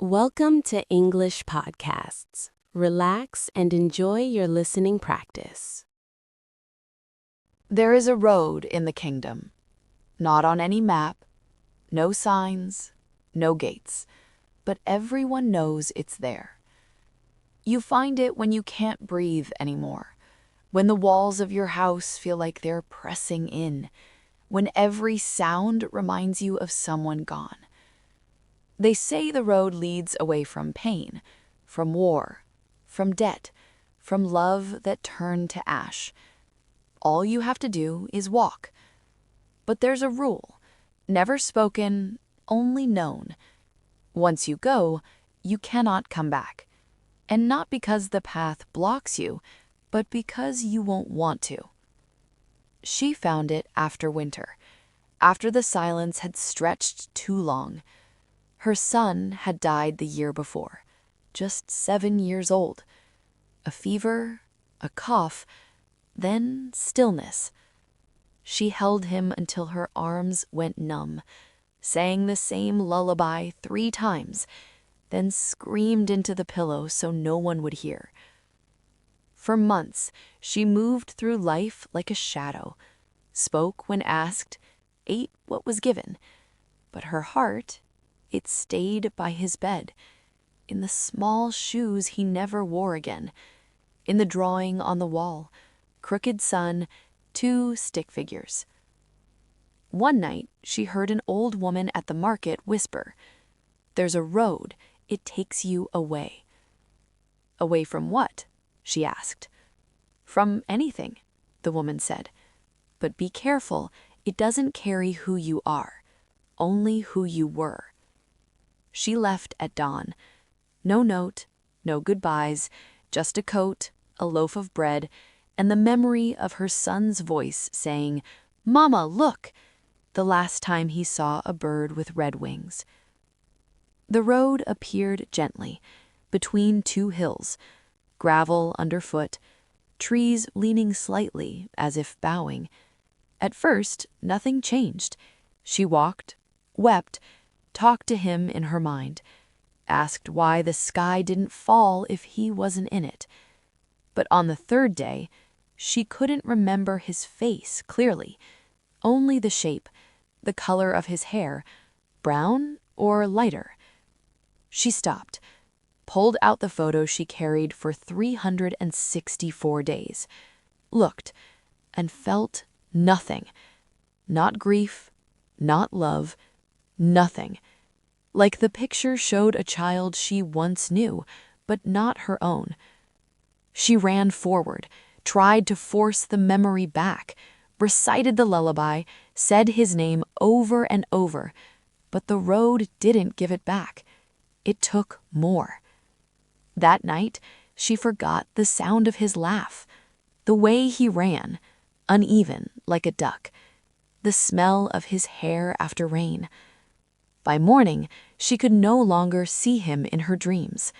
Welcome to English Podcasts. Relax and enjoy your listening practice. There is a road in the kingdom, not on any map, no signs, no gates, but everyone knows it's there. You find it when you can't breathe anymore, when the walls of your house feel like they're pressing in, when every sound reminds you of someone gone. They say the road leads away from pain, from war, from debt, from love that turned to ash. All you have to do is walk. But there's a rule, never spoken, only known. Once you go, you cannot come back. And not because the path blocks you, but because you won't want to. She found it after winter, after the silence had stretched too long. Her son had died the year before, just 7 years old. A fever, a cough, then stillness. She held him until her arms went numb, sang the same lullaby 3 times, then screamed into the pillow so no one would hear. For months, she moved through life like a shadow, spoke when asked, ate what was given, but her heart, it stayed by his bed, in the small shoes he never wore again, in the drawing on the wall, crooked sun, 2 stick figures. One night, she heard an old woman at the market whisper, "There's a road, it takes you away." "Away from what?" she asked. "From anything," the woman said. "But be careful, it doesn't carry who you are, only who you were." She left at dawn. No note, no goodbyes, just a coat, a loaf of bread, and the memory of her son's voice saying, "Mama, look!" the last time he saw a bird with red wings. The road appeared gently, between 2 hills, gravel underfoot, trees leaning slightly as if bowing. At first, nothing changed. She walked, wept, talked to him in her mind, asked why the sky didn't fall if he wasn't in it. But on the 3rd day, she couldn't remember his face clearly, only the shape, the color of his hair, brown or lighter. She stopped, pulled out the photo she carried for 364 days, looked, and felt nothing. Not grief, not love, nothing. Like the picture showed a child she once knew, but not her own. She ran forward, tried to force the memory back, recited the lullaby, said his name over and over, but the road didn't give it back. It took more. That night, she forgot the sound of his laugh, the way he ran, uneven like a duck, the smell of his hair after rain. By morning, she could no longer see him in her dreams.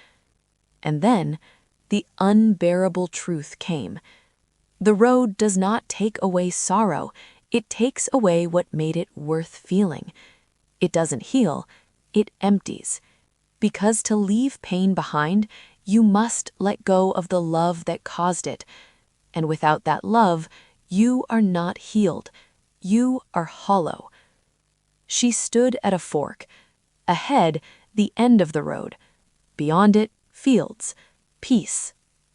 And then, the unbearable truth came. The road does not take away sorrow, it takes away what made it worth feeling. It doesn't heal, it empties. Because to leave pain behind, you must let go of the love that caused it. And without that love, you are not healed. You are hollow. She stood at a fork. Ahead, the end of the road. Beyond it, fields, peace,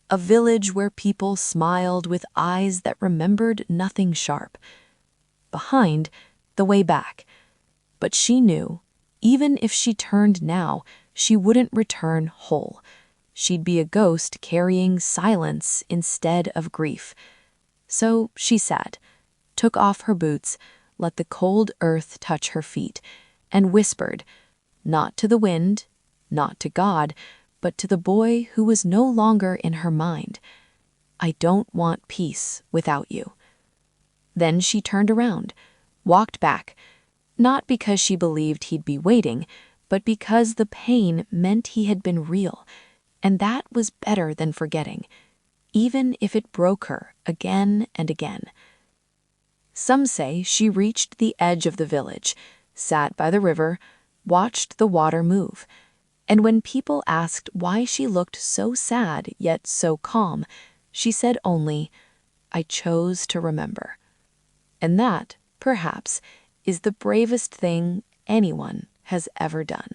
a village where people smiled with eyes that remembered nothing sharp. Behind, the way back. But she knew, even if she turned now, she wouldn't return whole. She'd be a ghost carrying silence instead of grief. So she sat, took off her boots, let the cold earth touch her feet, and whispered, not to the wind, not to God, but to the boy who was no longer in her mind, "I don't want peace without you." Then she turned around, walked back, not because she believed he'd be waiting, but because the pain meant he had been real, and that was better than forgetting, even if it broke her again and again. Some say she reached the edge of the village, sat by the river, watched the water move. And when people asked why she looked so sad yet so calm, she said only, "I chose to remember." And that, perhaps, is the bravest thing anyone has ever done.